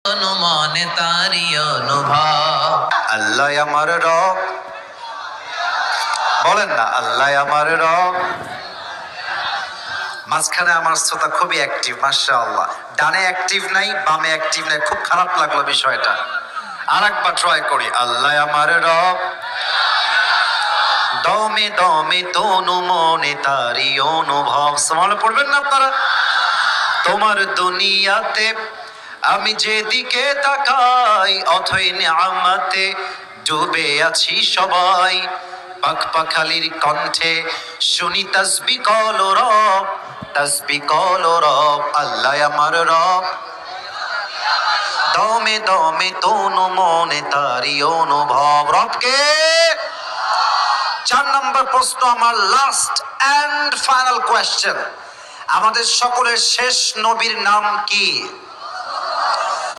মনে তারি অনুভব। আল্লাহ আমার রব, বলেন না আল্লাহ আমার রব। মাঝখানে আমার শ্রোতা খুবই অ্যাক্টিভ, মাশাআল্লাহ। ডানে অ্যাক্টিভ নাই, বামে অ্যাক্টিভ নাই, খুব খারাপ লাগলো বিষয়টা। আর একবার ট্রাই করি। আল্লাহ আমার রব, দমে দমে তনু মনে তারি অনুভব। সুবহানাল্লাহ পড়বেন না আপনারা? তোমার দুনিয়াতে আমি যেদিকে তাকাই, অথই নিয়ামতে ডুবে আছি সবাই। পাখ পাখালির কণ্ঠে শুনি তাসবিহ কল রব, তাসবিহ কল রব। আল্লাহ আমার রব, দমে দমে তনু মনে তারি অনুভব। রবকে 4 নম্বর প্রশ্ন, আমার লাস্ট এন্ড ফাইনাল কোয়েশ্চেন। আমাদের সকলের শেষ নবীর নাম কি?